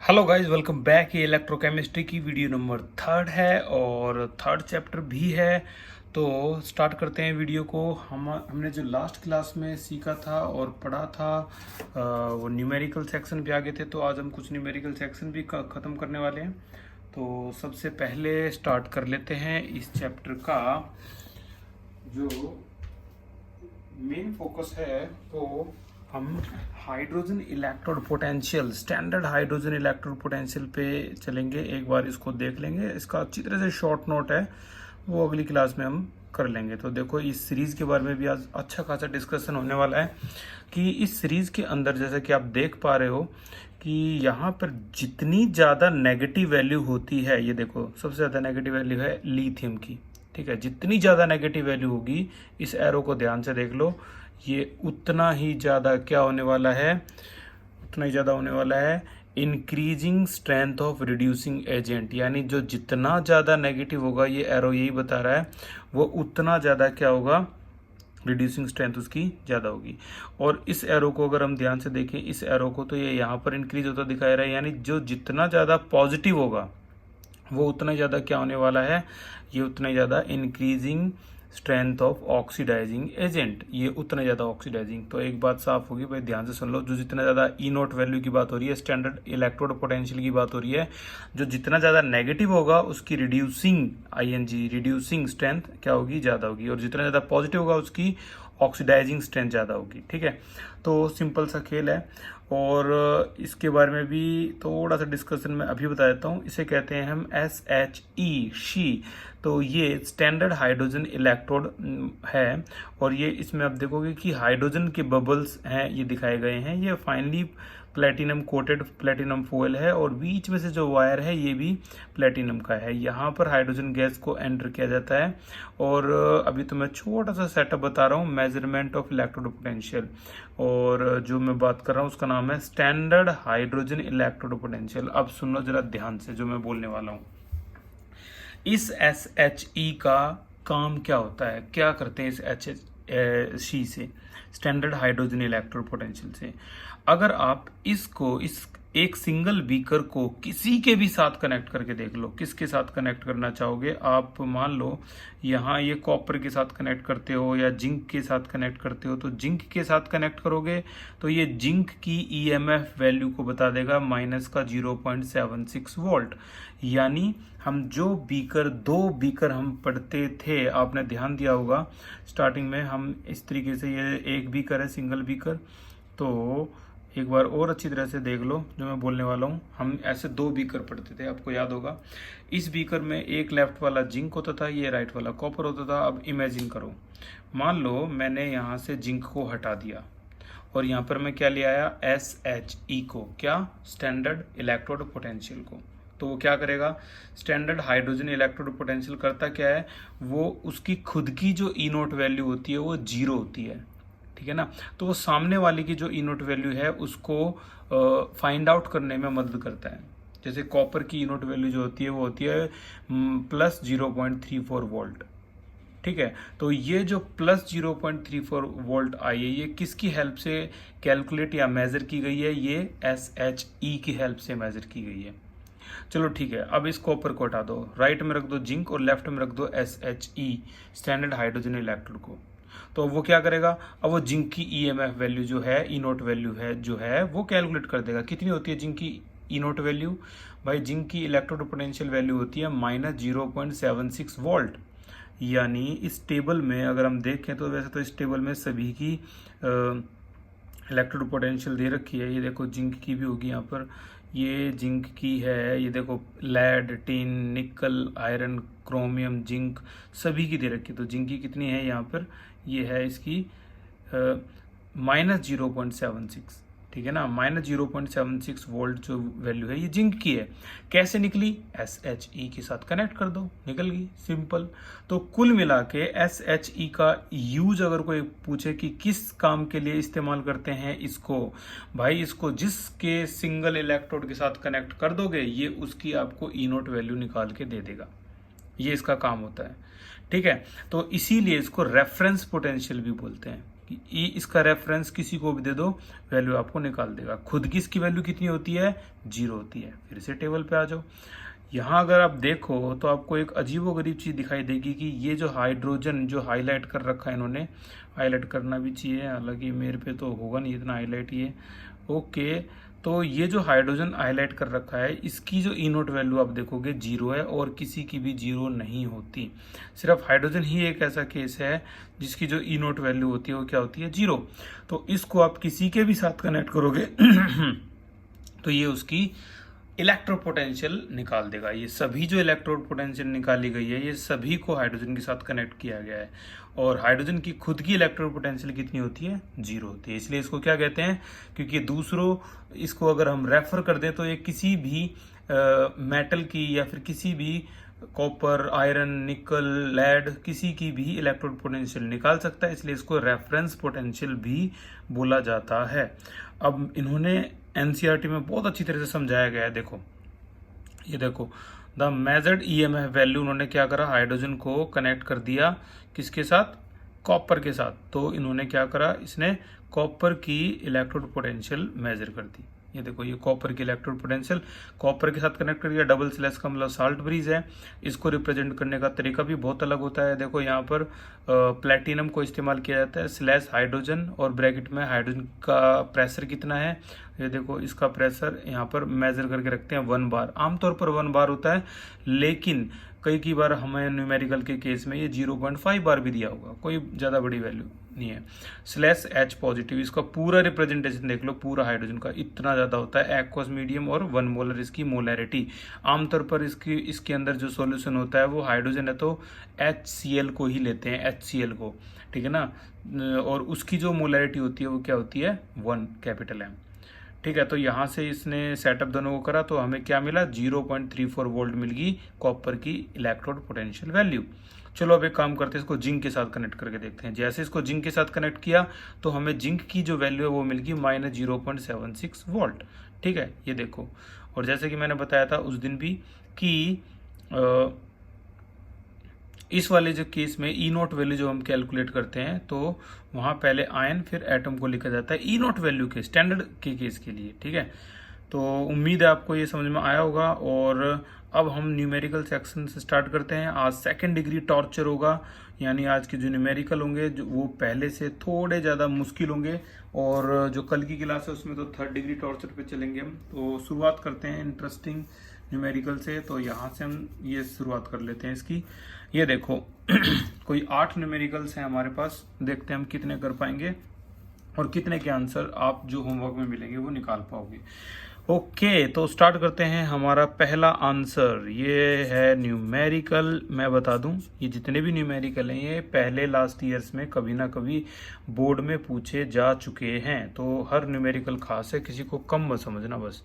Hello guys, welcome back. ये electrochemistry की video number 3 है और थर्ड चैप्टर भी है। तो स्टार्ट करते हैं वीडियो को। हमने जो लास्ट क्लास में सीखा था और पढ़ा था वो न्यूमेरिकल सेक्शन पे आ गए थे। तो आज हम कुछ न्यूमेरिकल सेक्शन भी ख़त्म करने वाले हैं। तो सबसे पहले स्टार्ट कर लेते हैं इस चैप्टर का। जो मेन फोकस है वो हम hydrogen electrode potential, standard hydrogen electrode potential पे चलेंगे। एक बार इसको देख लेंगे। इसका अच्छी तरह से शॉर्ट नोट है, वो अगली क्लास में हम कर लेंगे। तो देखो, इस सीरीज के बारे में भी आज अच्छा खासा डिस्कशन होने वाला है कि इस सीरीज के अंदर जैसे कि आप देख पा रहे हो कि यहाँ पर जितनी ज़्यादा नेगेटिव वैल्यू होती है, ये देखो सबसे ज़्यादा नेगेटिव वैल्यू है लिथियम की। ठीक है, जितनी ज़्यादा नेगेटिव वैल्यू होगी, इस एरो को ध्यान से देख लो, ये उतना ही ज़्यादा क्या होने वाला है, उतना ही ज़्यादा होने वाला है increasing strength of reducing agent. यानी जो जितना ज़्यादा नेगेटिव होगा, ये एरो यही बता रहा है, वो उतना ज़्यादा क्या होगा, रिड्यूसिंग स्ट्रेंथ उसकी ज़्यादा होगी। और इस एरो को अगर हम ध्यान से देखें, इस एरो को, तो ये यहाँ पर इंक्रीज होता दिखाई रहा है। यानी जो जितना ज़्यादा पॉजिटिव होगा, वो उतना ज़्यादा क्या होने वाला है, ये उतना ही ज़्यादा increasing strength of oxidising agent, ये उतना ज़्यादा ऑक्सीडाइजिंग। तो एक बात साफ होगी भाई, ध्यान से सुन लो। जो जितना ज़्यादा ई नोट वैल्यू की बात हो रही है, स्टैंडर्ड इलेक्ट्रोड पोटेंशियल की बात हो रही है, जो जितना ज़्यादा नेगेटिव होगा उसकी रिड्यूसिंग आईएनजी, रिड्यूसिंग स्ट्रेंथ क्या होगी, ज़्यादा होगी। और जितना ज़्यादा पॉजिटिव होगा उसकी ऑक्सीडाइजिंग स्ट्रेंथ ज़्यादा होगी। ठीक है, तो सिंपल सा खेल है। और इसके बारे में भी थोड़ा सा डिस्कशन में अभी बता देता हूँ। इसे कहते हैं हम SHE, शी। तो ये स्टैंडर्ड हाइड्रोजन इलेक्ट्रोड है। और ये इसमें आप देखोगे कि हाइड्रोजन के बबल्स हैं, ये दिखाए गए हैं। ये finally platinum coated platinum foil है और बीच में से जो वायर है ये भी प्लेटिनम का है। यहाँ पर हाइड्रोजन गैस को एंटर किया जाता है। और अभी तो मैं छोटा सा सेटअप बता रहा हूँ, मेजरमेंट ऑफ इलेक्ट्रोड पोटेंशियल। और जो मैं बात कर रहा हूँ उसका नाम है स्टैंडर्ड हाइड्रोजन इलेक्ट्रोड पोटेंशियल। अब सुनो जरा ध्यान से जो मैं बोलने वाला हूँ। इस SHE का काम क्या होता है, क्या करते हैं इस HHE से, स्टैंडर्ड हाइड्रोजन इलेक्ट्रोड पोटेंशियल से। अगर आप इसको, इस एक सिंगल बीकर को किसी के भी साथ कनेक्ट करके देख लो, किसके साथ कनेक्ट करना चाहोगे आप। मान लो यहाँ ये कॉपर के साथ कनेक्ट करते हो या जिंक के साथ कनेक्ट करते हो, तो जिंक के साथ कनेक्ट करोगे तो ये जिंक की EMF वैल्यू को बता देगा माइनस का 0.76 वोल्ट। यानी हम जो बीकर, दो बीकर हम पढ़ते थे, आपने ध्यान दिया होगा स्टार्टिंग में, हम इस तरीके से, ये एक बीकर है, सिंगल बीकर। तो एक बार और अच्छी तरह से देख लो जो मैं बोलने वाला हूँ। हम ऐसे दो बीकर पढ़ते थे, आपको याद होगा। इस बीकर में एक लेफ्ट वाला जिंक होता था, ये राइट वाला कॉपर होता था। अब इमेजिन करो, मान लो मैंने यहाँ से जिंक को हटा दिया और यहाँ पर मैं क्या ले आया, SHE को, क्या, स्टैंडर्ड इलेक्ट्रोड पोटेंशियल को। तो वो क्या करेगा, स्टैंडर्ड हाइड्रोजन इलेक्ट्रोड पोटेंशियल करता क्या है, वो उसकी खुद की जो ई नोट वैल्यू होती है वो 0 होती है। ठीक है ना, तो वो सामने वाले की जो ई नोट वैल्यू है उसको फाइंड आउट करने में मदद करता है। जैसे कॉपर की ई नोट वैल्यू जो होती है वो होती है प्लस 0.34 वोल्ट। ठीक है, तो ये जो प्लस 0.34 वोल्ट आई है, ये किसकी हेल्प से कैलकुलेट या मेजर की गई है, ये SHE की हेल्प से मेजर की गई है। चलो ठीक है, अब इस कॉपर को हटा दो, राइट में रख दो जिंक और लेफ्ट में रख दो SHE, स्टैंडर्ड हाइड्रोजन इलेक्ट्रोड को। तो वो क्या करेगा, अब वो जिंक की EMF वैल्यू जो है, ई नोट वैल्यू है जो है, वो कैलकुलेट कर देगा। कितनी होती है जिंक की ई नोट वैल्यू, भाई जिंक की इलेक्ट्रोड पोटेंशियल वैल्यू होती है माइनस 0.76 वोल्ट। यानी इस टेबल में अगर हम देखें तो, वैसे तो इस टेबल में सभी की इलेक्ट्रोड पोटेंशियल दे रखी है। ये देखो जिंक की भी होगी यहाँ पर, ये जिंक की है। ये देखो लेड, टिन, निकल, आयरन, क्रोमियम, जिंक, सभी की दे रखी है। तो जिंक की कितनी है यहाँ पर, ये है इसकी -0.76। ठीक है ना, -0.76 वोल्ट जो वैल्यू है ये जिंक की है। कैसे निकली, SHE के साथ कनेक्ट कर दो, निकल गई, सिंपल। तो कुल मिला के SHE का यूज अगर कोई पूछे कि किस काम के लिए इस्तेमाल करते हैं इसको, भाई इसको जिसके सिंगल इलेक्ट्रोड के साथ कनेक्ट कर दोगे, ये उसकी आपको ई नोट वैल्यू निकाल के दे देगा। ये इसका काम होता है। ठीक है, तो इसीलिए इसको रेफरेंस पोटेंशियल भी बोलते हैं। ई इसका रेफरेंस किसी को भी दे दो, वैल्यू आपको निकाल देगा। खुद की इसकी वैल्यू कितनी होती है, 0 होती है। फिर से टेबल पे आ जाओ। यहाँ अगर आप देखो तो आपको एक अजीबोगरीब चीज दिखाई देगी कि ये जो हाइड्रोजन जो हाईलाइट कर रखा है इन्होंने, हाईलाइट करना भी चाहिए, हालांकि मेरे पे तो होगा नहीं इतना हाईलाइट ये। ओके, तो ये जो हाइड्रोजन हाईलाइट कर रखा है इसकी जो ई नोट वैल्यू आप देखोगे 0 है, और किसी की भी 0 नहीं होती। सिर्फ हाइड्रोजन ही एक ऐसा केस है जिसकी जो ई नोट वैल्यू होती है वो क्या होती है, 0। तो इसको आप किसी के भी साथ कनेक्ट करोगे तो ये उसकी इलेक्ट्रोड पोटेंशियल निकाल देगा। ये सभी जो इलेक्ट्रोड पोटेंशियल निकाली गई है ये सभी को हाइड्रोजन के साथ कनेक्ट किया गया है, और हाइड्रोजन की खुद की इलेक्ट्रोड पोटेंशियल कितनी होती है, 0 होती है। इसलिए इसको क्या कहते हैं, क्योंकि दूसरों इसको अगर हम रेफर कर दें तो ये किसी भी मेटल की या फिर किसी भी कॉपर, आयरन, निकल, लेड, किसी की भी इलेक्ट्रोड पोटेंशियल निकाल सकता है, इसलिए इसको रेफरेंस पोटेंशियल भी बोला जाता है। अब इन्होंने एनसीईआरटी में बहुत अच्छी तरह से समझाया गया है। देखो, ये देखो, द मेजर्ड ईएमएफ वैल्यू, उन्होंने क्या करा, हाइड्रोजन को कनेक्ट कर दिया किसके साथ, कॉपर के साथ। तो इन्होंने क्या करा, इसने कॉपर की इलेक्ट्रोड पोटेंशियल मेजर कर दी। ये देखो, ये कॉपर की इलेक्ट्रोड पोटेंशियल कॉपर के साथ कनेक्ट कर दिया। डबल स्लैश का मतलब साल्ट ब्रिज है। इसको रिप्रेजेंट करने का तरीका भी बहुत अलग होता है। देखो यहाँ पर प्लेटिनम को इस्तेमाल किया जाता है, स्लैश हाइड्रोजन, और ब्रैकेट में हाइड्रोजन का प्रेशर कितना है, ये देखो इसका प्रेशर यहाँ पर मेजर करके रखते हैं 1 बार। आमतौर पर 1 बार होता है, लेकिन कई बार हमें न्यूमेरिकल के केस में ये 0.5 बार भी दिया होगा, कोई ज़्यादा बड़ी वैल्यू नहीं है। स्लैश H पॉजिटिव, इसका पूरा रिप्रेजेंटेशन देख लो, पूरा हाइड्रोजन का इतना ज़्यादा होता है। एक्वस मीडियम और 1 मोलर इसकी मोलैरिटी। आमतौर पर इसके अंदर जो सॉल्यूशन होता है वो हाइड्रोजन है तो HCl को ही लेते हैं, HCl को, ठीक है ना, और उसकी जो मोलैरिटी होती है वो क्या होती है, 1 कैपिटल M। ठीक है, तो यहाँ से इसने सेटअप दोनों को करा तो हमें क्या मिला, 0.34 वोल्ट मिल गई कॉपर की इलेक्ट्रोड पोटेंशियल वैल्यू। चलो अब एक काम करते हैं, इसको जिंक के साथ कनेक्ट करके देखते हैं। जैसे इसको जिंक के साथ कनेक्ट किया तो हमें जिंक की जो वैल्यू है वो मिल गई -0.76 वोल्ट। ठीक है, ये देखो, और जैसे कि मैंने बताया था उस दिन भी कि इस वाले जो केस में ई नोट वैल्यू जो हम कैलकुलेट करते हैं तो वहां पहले आयन फिर एटम को लिखा जाता है ई नोट वैल्यू के स्टैंडर्ड के केस के लिए। ठीक है, तो उम्मीद है आपको ये समझ में आया होगा। और अब हम न्यूमेरिकल सेक्शन से स्टार्ट करते हैं। आज 2nd डिग्री टॉर्चर होगा, यानी आज के जो न्यूमेरिकल होंगे वो पहले से थोड़े ज़्यादा मुश्किल होंगे, और जो कल की क्लास है उसमें तो 3rd डिग्री टॉर्चर पे चलेंगे हम। तो शुरुआत करते हैं इंटरेस्टिंग न्यूमेरिकल से। तो यहाँ से हम ये शुरुआत कर लेते हैं इसकी। ये देखो कोई 8 न्यूमेरिकल्स हैं हमारे पास, देखते हैं हम कितने कर पाएंगे और कितने के आंसर आप जो होमवर्क में मिलेंगे वो निकाल पाओगे। ओके, तो स्टार्ट करते हैं। हमारा पहला आंसर ये है न्यूमेरिकल। मैं बता दूं, ये जितने भी न्यूमेरिकल हैं ये पहले लास्ट ईयर्स में कभी ना कभी बोर्ड में पूछे जा चुके हैं, तो हर न्यूमेरिकल खास है, किसी को कम मत समझना बस।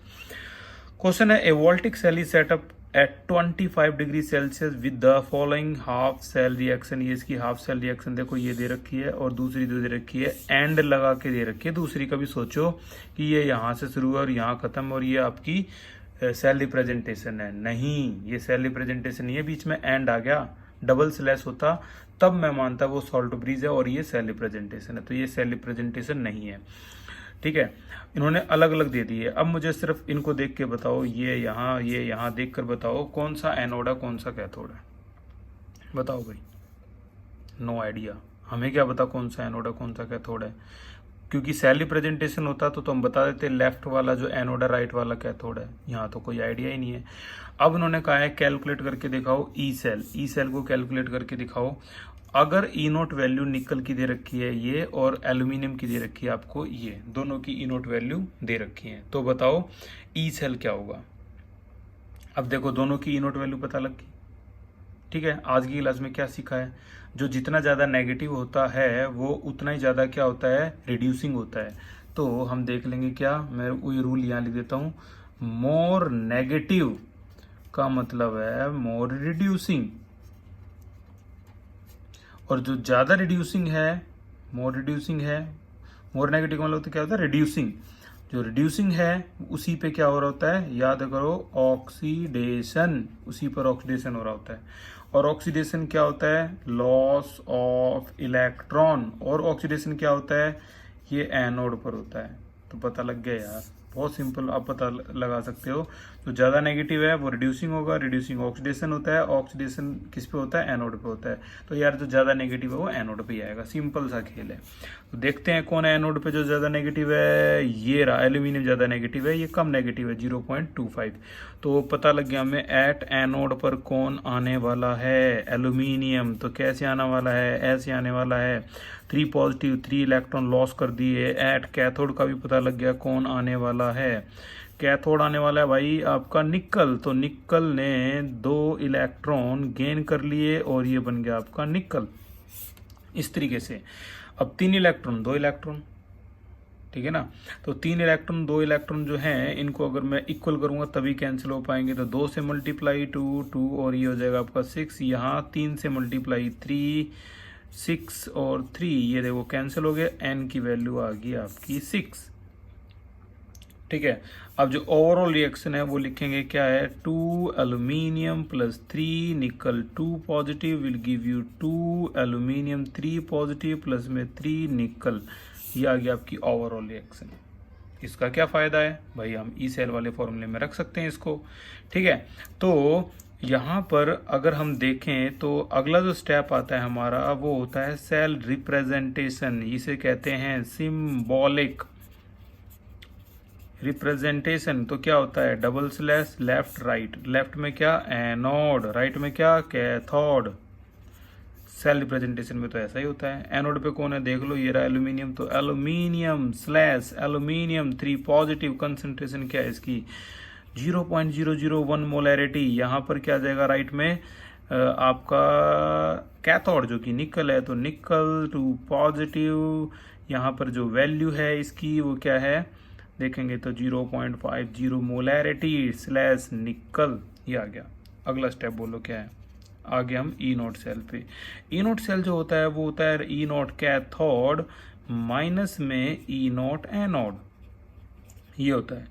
क्वेश्चन है, a voltaic cell is set up at 25 degree Celsius with the following half cell reaction. ये इसकी हाफ सेल रिएक्शन देखो, ये दे रखी है, और दूसरी दे रखी है एंड लगा के दे रखी है। दूसरी का भी सोचो कि ये यहाँ से शुरू है और यहाँ खत्म, और ये आपकी सेल रिप्रेजेंटेशन है। नहीं, ये सेल रिप्रेजेंटेशन नहीं है, बीच में एंड आ गया। डबल स्लैश होता तब मैं मानता वो सॉल्ट ब्रिज है, और ये सेल रिप्रेजेंटेशन है, तो ये सेल रिप्रेजेंटेशन नहीं है। ठीक है, इन्होंने अलग अलग दे दी है। अब मुझे सिर्फ इनको देख के बताओ, ये यहाँ देख कर बताओ कौन सा एनोड है कौन सा कैथोड है, बताओ भाई। नो आइडिया, हमें क्या पता कौन सा एनोड है कौन सा कैथोड है, क्योंकि सेल रिप्रेजेंटेशन होता तो हम बता देते लेफ्ट वाला जो एनोड है राइट वाला कैथोड है। यहाँ तो कोई आइडिया ही नहीं है। अब उन्होंने कहा है कैलकुलेट करके दिखाओ ई सेल को कैलकुलेट करके दिखाओ। अगर ई नोट वैल्यू निकल की दे रखी है ये, और एल्यूमिनियम की दे रखी है आपको ये, दोनों की ई नोट वैल्यू दे रखी है, तो बताओ ई सेल क्या होगा। अब देखो दोनों की ई नोट वैल्यू पता लग गई। ठीक है, आज की क्लास में क्या सीखा है, जो जितना ज्यादा नेगेटिव होता है वो उतना ही ज्यादा क्या होता है, रिड्यूसिंग होता है। तो हम देख लेंगे क्या, मैं वही रूल यहाँ लिख देता हूं, मोर नेगेटिव का मतलब है मोर रिड्यूसिंग, और जो ज्यादा रिड्यूसिंग है मोर रिड्यूसिंग है। मोर नेगेटिव मतलब तो क्या होता है, रिड्यूसिंग। जो रिड्यूसिंग है उसी पे क्या हो रहा होता है, याद करो ऑक्सीडेशन, उसी पर ऑक्सीडेशन हो रहा होता है। और ऑक्सीडेशन क्या होता है, लॉस ऑफ इलेक्ट्रॉन। और ऑक्सीडेशन क्या होता है, ये एनोड पर होता है। तो पता लग गया यार, बहुत सिंपल, आप पता लगा सकते हो। जो ज्यादा नेगेटिव है वो रिड्यूसिंग होगा, रिड्यूसिंग ऑक्सीडेशन होता है, ऑक्सीडेशन किस पे होता है, एनोड पे होता है। तो यार जो ज्यादा नेगेटिव है वो एनोड पे ही आएगा, सिंपल सा खेल है। तो देखते हैं कौन है एनोड पे जो ज्यादा नेगेटिव है। ये रहा, एल्यूमिनियम ज्यादा नेगेटिव है, ये कम नेगेटिव है 0.25। तो पता लग गया हमें एट एनोड पर कौन आने वाला है, एल्यूमिनियम। तो कैसे आने वाला है, ऐसे आने वाला है, 3 पॉजिटिव, 3 इलेक्ट्रॉन लॉस कर दिए। एट कैथोड का भी पता लग गया कौन आने वाला है, कैथोड आने वाला है भाई आपका निकल। तो निकल ने 2 इलेक्ट्रॉन गेन कर लिए और ये बन गया आपका निकल, इस तरीके से। अब 3 इलेक्ट्रॉन 2 इलेक्ट्रॉन, ठीक है ना। तो 3 इलेक्ट्रॉन 2 इलेक्ट्रॉन जो हैं इनको अगर मैं इक्वल करूंगा तभी कैंसिल हो पाएंगे। तो 2 से मल्टीप्लाई 2 2 और ये हो जाएगा आपका 6। यहाँ 3 से मल्टीप्लाई 3 6 और 3, ये देखो कैंसिल हो गया, एन की वैल्यू आ गई आपकी 6, ठीक है। अब जो ओवरऑल रिएक्शन है वो लिखेंगे क्या है, 2 एल्यूमिनियम प्लस 3 निकल 2 positive will give you 2 aluminium 3 positive plus में 3 निकल। ये आ गया आपकी ओवरऑल रिएक्शन। इसका क्या फायदा है भाई, हम ई सेल वाले फॉर्मूले में रख सकते हैं इसको, ठीक है। तो यहाँ पर अगर हम देखें तो अगला जो स्टेप आता है हमारा वो होता है सेल रिप्रेजेंटेशन। इसे कहते हैं सिंबॉलिक रिप्रेजेंटेशन। तो क्या होता है, double slash left right, left में क्या एनोड, राइट में क्या कैथोड। सेल रिप्रेजेंटेशन में तो ऐसा ही होता है। एनोड पे कौन है देख लो, ये रहा एल्यूमिनियम। तो aluminium slash aluminium 3 positive, concentration क्या है इसकी 0.001 मोलैरिटी। यहाँ पर क्या आ जाएगा राइट में आपका कैथोड जो कि निकल है, तो निकल 2 पॉजिटिव। यहाँ पर जो वैल्यू है इसकी वो क्या है देखेंगे तो 0.50 मोलैरिटी स्लैश निकल, ये आ गया। अगला स्टेप बोलो क्या है, आगे हम ई नोट सेल पे। ई नोट सेल जो होता है वो होता है ई नोट कैथोड माइनस में ई नोट एनोड, ये होता है।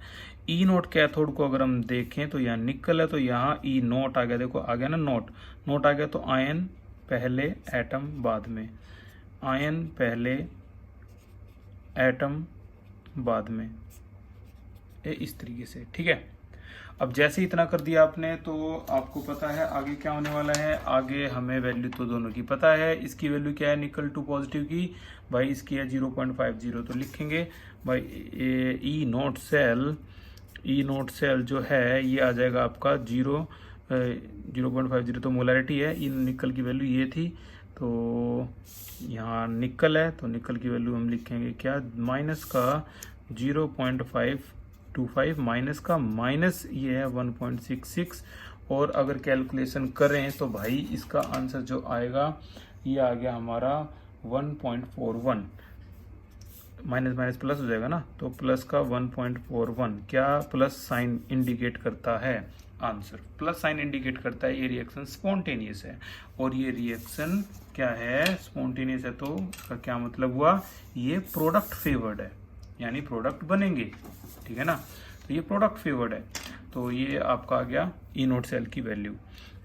ई नोट कैथोड को अगर हम देखें तो यहाँ निकल है, तो यहाँ ई नोट आ गया, देखो आ गया ना नोट, नोट आ गया। तो आयन पहले एटम बाद में, आयन पहले एटम बाद में, इस तरीके से, ठीक है। अब जैसे इतना कर दिया आपने तो आपको पता है आगे क्या होने वाला है। आगे हमें वैल्यू तो दोनों की पता है। इसकी वैल्यू क्या है निकल 2 पॉजिटिव की भाई, इसकी है 0.50। तो लिखेंगे भाई ई नोट सेल जो है ये आ जाएगा आपका 0.50। तो मोलैरिटी है, इन निकल की वैल्यू ये थी। तो यहाँ निकल है तो निकल की वैल्यू हम लिखेंगे क्या, माइनस का 0.525 माइनस का माइनस ये है 1.66। और अगर कैलकुलेशन करें तो भाई इसका आंसर जो आएगा ये आ गया हमारा 1.41। माइनस माइनस प्लस हो जाएगा ना, तो प्लस का 1.41। क्या प्लस साइन इंडिकेट करता है, आंसर प्लस साइन इंडिकेट करता है। ये रिएक्शन स्पॉन्टेनियस है और ये रिएक्शन क्या है, स्पॉन्टेनियस है। तो इसका क्या मतलब हुआ, ये प्रोडक्ट फेवर्ड है, यानी प्रोडक्ट बनेंगे, ठीक है ना। तो ये प्रोडक्ट फेवर्ड है। तो ये आपका आ गया ई नोट सेल की वैल्यू।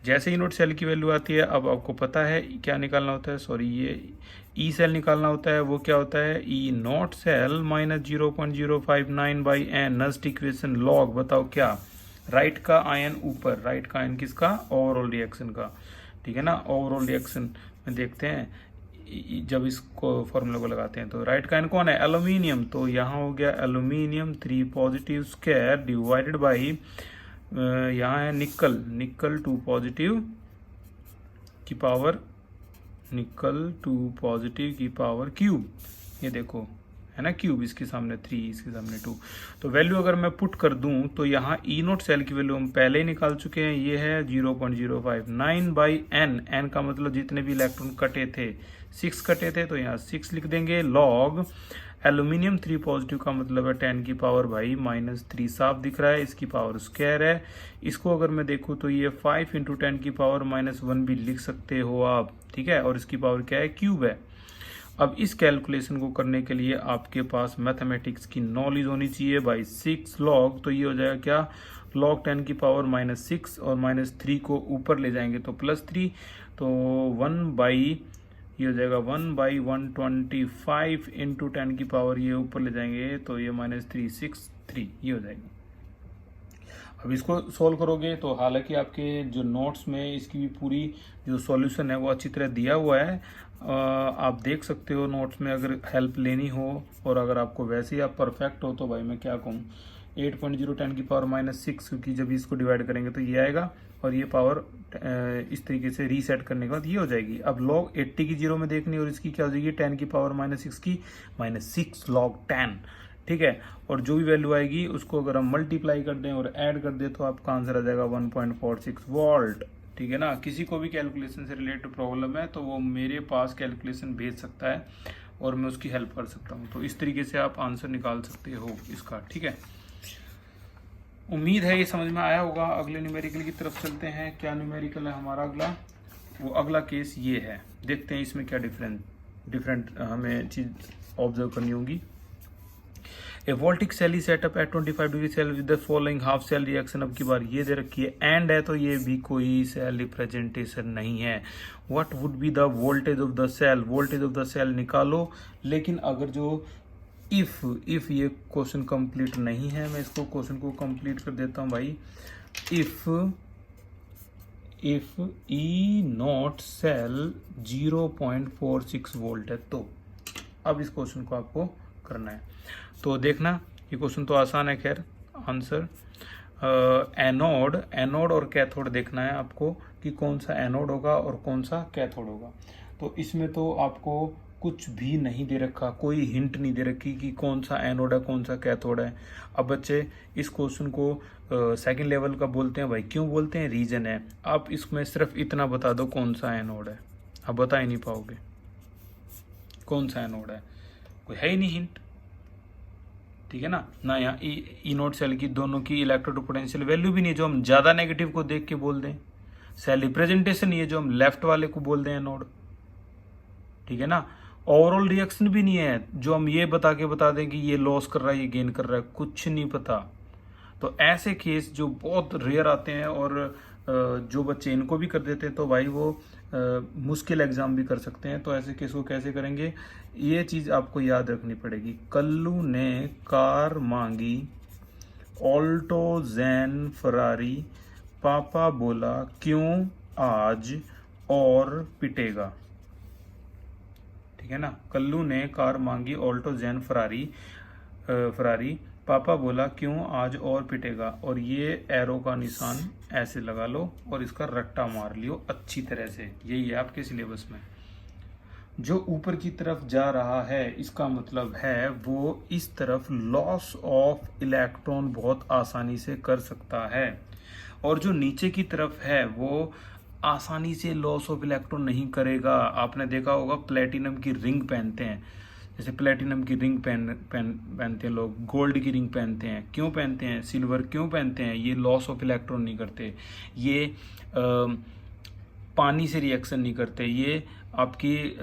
जैसे ई नोट सेल की वैल्यू आती है अब आपको पता है क्या निकालना होता है, सॉरी ये ई सेल निकालना होता है। वो क्या होता है, E naught cell minus 0.059 by n, Nernst equation log. बताओ क्या, राइट का आयन ऊपर, राइट का आयन किसका, ओवरऑल रिएक्शन का, ठीक है ना। ओवरऑल रिएक्शन में देखते हैं जब इसको फॉर्मूला को लगाते हैं तो राइट का आयन कौन है, एल्यूमिनियम। तो यहाँ हो गया aluminium 3 positive square divided by यहाँ है निकल 2 पॉजिटिव की पावर, निकल 2 पॉजिटिव की पावर क्यूब। ये देखो है ना क्यूब, इसके सामने 3 इसके सामने 2। तो वैल्यू अगर मैं पुट कर दूं तो यहाँ ई नोट सेल की वैल्यू हम पहले ही निकाल चुके हैं, ये है 0.059 बाई एन। एन का मतलब जितने भी इलेक्ट्रॉन कटे थे 6 कटे थे, तो यहाँ 6 लिख देंगे। लॉग एल्यूमिनियम 3 पॉजिटिव का मतलब है 10 की पावर भाई -3 साफ दिख रहा है, इसकी पावर स्क्वायर है। इसको अगर मैं देखूँ तो ये 5 × 10 की पावर -1 भी लिख सकते हो आप, ठीक है। और इसकी पावर क्या है, क्यूब है। अब इस कैलकुलेशन को करने के लिए आपके पास मैथमेटिक्स की नॉलेज होनी चाहिए भाई। 6 लॉग, तो ये हो जाएगा क्या log 10 की पावर -6 और -3 को ऊपर ले जाएंगे तो +3, तो 1/, ये हो जाएगा 1/125 इंटू 10 की पावर ये ऊपर ले जाएंगे तो ये -363 ये हो जाएगी। अब इसको सॉल्व करोगे तो हालांकि आपके जो नोट्स में इसकी भी पूरी जो सॉल्यूशन है वो अच्छी तरह दिया हुआ है, आप देख सकते हो नोट्स में अगर हेल्प लेनी हो, और अगर आपको वैसे ही आप परफेक्ट हो तो भाई मैं क्या कहूँ 8.0 10 की पावर -6, क्योंकि जब इसको डिवाइड करेंगे तो ये आएगा और ये पावर इस तरीके से रीसेट करने के बाद ये हो जाएगी। अब log 80 की जीरो में देखनी और इसकी क्या हो जाएगी 10 की पावर -6 की -6 log 10, ठीक है। और जो भी वैल्यू आएगी उसको अगर हम मल्टीप्लाई कर दें और ऐड कर दें तो आपका आंसर आ जाएगा 1.46 वोल्ट, ठीक है ना। किसी को भी कैलकुलेशन से रिलेटेड प्रॉब्लम है तो वो मेरे पास कैलकुलेशन भेज सकता है और मैं उसकी हेल्प कर सकता हूँ। तो इस तरीके से आप आंसर निकाल सकते हो इसका, ठीक है। उम्मीद है ये समझ में आया होगा। अगले न्यूमेरिकल की तरफ चलते हैं। क्या न्यूमेरिकल है हमारा अगला? वो अगला केस ये है, देखते हैं इसमें क्या डिफरेंट हमें चीज ऑब्जर्व करनी होगी। A voltaic cell is set up at 25 degree cell with the following half cell reaction. अब की बार ये दे रखी है एंड है तो ये भी कोई सेल रिप्रेजेंटेशन नहीं है। What would be the voltage of the cell? Voltage of the cell निकालो। लेकिन अगर जो इफ ये क्वेश्चन कंप्लीट नहीं है, मैं इसको क्वेश्चन को कंप्लीट कर देता हूं भाई। If E naught cell 0.46 volt है तो अब इस क्वेश्चन को आपको करना है। तो देखना ये क्वेश्चन तो आसान है, खैर आंसर एनोड और कैथोड देखना है आपको कि कौन सा एनोड होगा और कौन सा कैथोड होगा। तो इसमें तो आपको कुछ भी नहीं दे रखा, कोई हिंट नहीं दे रखी कि कौन सा एनोड है कौन सा कैथोड है। अब बच्चे इस क्वेश्चन को सेकंड लेवल का बोलते हैं भाई, क्यों बोलते हैं? रीजन है। आप इसमें सिर्फ इतना बता दो कौन सा एनोड है, आप बता ही नहीं पाओगे कौन सा एनोड है, कोई है ही नहीं हिंट, ठीक है ना। यहाँ ई नोड सेल की दोनों की इलेक्ट्रोड पोटेंशियल वैल्यू भी नहीं जो हम ज्यादा नेगेटिव को देख के बोल दें। सेल रिप्रेजेंटेशन ये जो हम लेफ्ट वाले को बोल दें नोड, ठीक है ना। ओवरऑल रिएक्शन भी नहीं है जो हम ये बता दें कि ये लॉस कर रहा है ये गेन कर रहा है, कुछ नहीं पता। तो ऐसे केस जो बहुत रेयर आते हैं और जो बच्चे इनको भी कर देते हैं तो भाई वो मुश्किल एग्जाम भी कर सकते हैं। तो ऐसे केस को कैसे करेंगे ये चीज आपको याद रखनी पड़ेगी। कल्लू ने कार मांगी, ऑल्टो जैन फरारी, पापा बोला क्यों आज और पिटेगा, ठीक है ना। कल्लू ने कार मांगी, ऑल्टो जैन फरारी, पापा बोला क्यों आज और पिटेगा। और ये एरो का निशान ऐसे लगा लो और इसका रट्टा मार लियो अच्छी तरह से। यही है आपके सिलेबस में। जो ऊपर की तरफ जा रहा है इसका मतलब है वो इस तरफ लॉस ऑफ इलेक्ट्रॉन बहुत आसानी से कर सकता है, और जो नीचे की तरफ है वो आसानी से लॉस ऑफ इलेक्ट्रॉन नहीं करेगा। आपने देखा होगा प्लेटिनम की रिंग पहनते हैं, जैसे प्लेटिनम की रिंग पहनते हैं लोग, गोल्ड की रिंग पहनते हैं, क्यों पहनते हैं? सिल्वर क्यों पहनते हैं? ये लॉस ऑफ इलेक्ट्रॉन नहीं करते, ये पानी से रिएक्शन नहीं करते, ये आपकी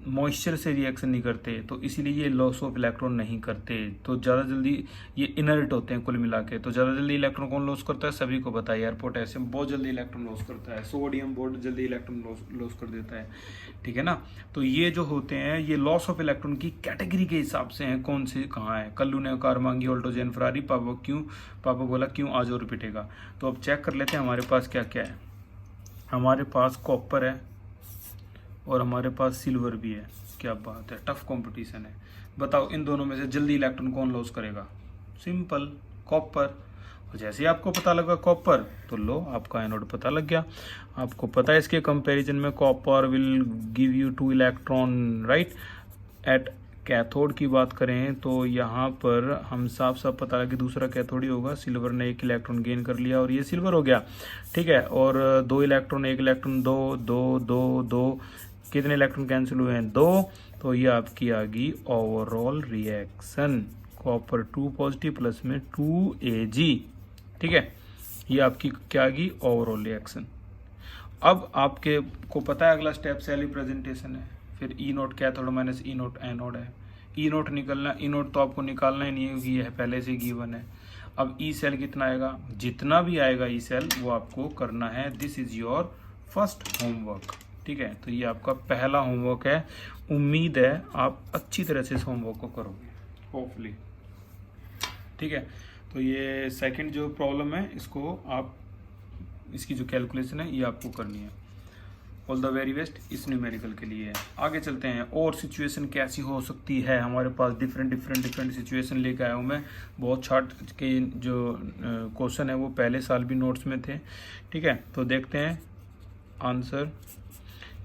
मॉइस्चर से रिएक्शन नहीं करते, तो इसीलिए ये लॉस ऑफ इलेक्ट्रॉन नहीं करते। तो ज़्यादा जल्दी ये इनर्ट होते हैं कुल मिला के। तो ज़्यादा जल्दी इलेक्ट्रॉन कौन लॉस करता है? सभी को पता है यार, पोटेशियम बहुत जल्दी इलेक्ट्रॉन लॉस करता है, सोडियम बहुत जल्दी इलेक्ट्रॉन लॉस कर देता है, ठीक है ना। तो ये जो होते हैं ये लॉस ऑफ इलेक्ट्रॉन की कैटेगरी के हिसाब से हैं, कौन से कहाँ है। कल्लू ने कार मांगी, ऑल्टो जैन फरारी, पापा बोला क्यों आज और पिटेगा। तो अब चेक कर लेते हैं हमारे पास क्या क्या है। हमारे पास कॉपर है और हमारे पास सिल्वर भी है। क्या बात है, टफ कंपटीशन है। बताओ इन दोनों में से जल्दी इलेक्ट्रॉन कौन लॉस करेगा? Simple, copper. और जैसे ही आपको पता लगा कॉपर तो लो आपका एनोड पता लग गया। आपको पता है इसके कंपैरिजन में copper will give you 2 electron, right. At cathode की बात करें तो यहाँ पर हम साफ पता लगा कि दूसरा कैथोड ही होगा। सिल्वर ने 1 इलेक्ट्रॉन गेन कर लिया और ये सिल्वर हो गया, ठीक है। और 2 इलेक्ट्रॉन 1 इलेक्ट्रॉन 2 कितने इलेक्ट्रॉन कैंसिल हुए हैं? 2। तो ये आपकी आ गई overall reaction, copper 2 positive plus में 2 Ag, ठीक है। ये आपकी क्या आ गई? Overall reaction. अब आपके को पता है अगला स्टेप सेल रिप्रेजेंटेशन है, फिर ई नोट कैथोड माइनस ई नोट एनोड है। ई नोट निकलना, ई नोट तो आपको निकालना ही नहीं है क्योंकि यह पहले से गिवन है। अब ई सेल कितना आएगा, जितना भी आएगा ई सेल वो आपको करना है। This is your first homework, ठीक है। तो ये आपका पहला होमवर्क है। उम्मीद है आप अच्छी तरह से इस होमवर्क को करोगे, होपफुली, ठीक है। तो ये सेकंड जो प्रॉब्लम है इसको आप, इसकी जो कैलकुलेशन है ये आपको करनी है। ऑल द वेरी बेस्ट इस न्यूमेरिकल के लिए। आगे चलते हैं, और सिचुएशन कैसी हो सकती है हमारे पास। डिफरेंट सिचुएशन लेकर आया हूँ मैं। बहुत छाट के जो क्वेश्चन है वो पहले साल भी नोट्स में थे, ठीक है। तो देखते हैं आंसर।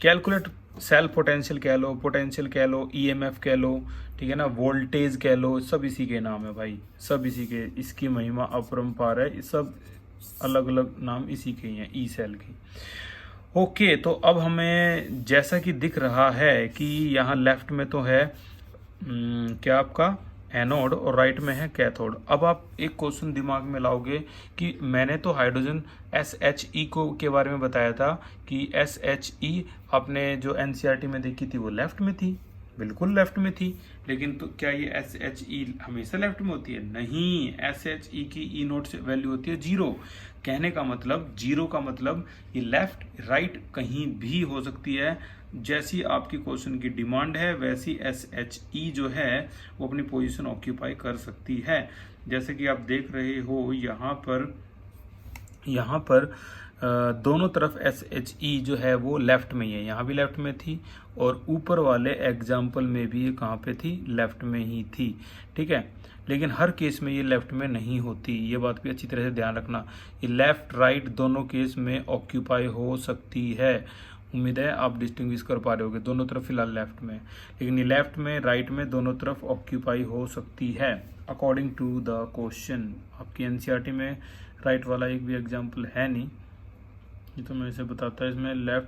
कैलकुलेट सेल पोटेंशियल कह लो, पोटेंशियल कह लो, ईएमएफ कह लो, ठीक है ना, वोल्टेज कह लो, सब इसी के नाम है भाई, सब इसी के। इसकी महिमा अपरंपार है, सब अलग अलग नाम इसी के ही हैं, ई सेल की। ओके, तो अब हमें जैसा कि दिख रहा है कि यहाँ लेफ्ट में तो है क्या आपका एनोड और राइट में है कैथोड। अब आप एक क्वेश्चन दिमाग में लाओगे कि मैंने तो हाइड्रोजन SHE को के बारे में बताया था कि SHE आपने जो NCERT में देखी थी वो लेफ्ट में थी, बिल्कुल लेफ्ट में थी। लेकिन तो क्या ये SHE हमेशा लेफ्ट में होती है? नहीं, SHE की ई नोट से वैल्यू होती है 0। कहने का मतलब 0 का मतलब ये लेफ्ट राइट कहीं भी हो सकती है। जैसी आपकी क्वेश्चन की डिमांड है वैसी SHE जो है वो अपनी पोजीशन ऑक्यूपाई कर सकती है। जैसे कि आप देख रहे हो यहाँ पर दोनों तरफ SHE जो है वो लेफ्ट में ही है, यहाँ भी लेफ्ट में थी और ऊपर वाले एग्जाम्पल में भी ये कहाँ पे थी, लेफ्ट में ही थी, ठीक है। लेकिन हर केस में ये लेफ्ट में नहीं होती, ये बात भी अच्छी तरह से ध्यान रखना। ये लेफ्ट राइट दोनों केस में ऑक्यूपाई हो सकती है। उम्मीद है आप डिस्टिंग्विश कर पा रहे होगे, दोनों तरफ फिलहाल लेफ्ट में, लेकिन ये लेफ्ट में राइट में दोनों तरफ ऑक्यूपाई हो सकती है अकॉर्डिंग टू द क्वेश्चन। आपकी NCERT में राइट वाला एक भी एग्जाम्पल है नहीं, ये तो मैं इसे बताता है इसमें लेफ्ट,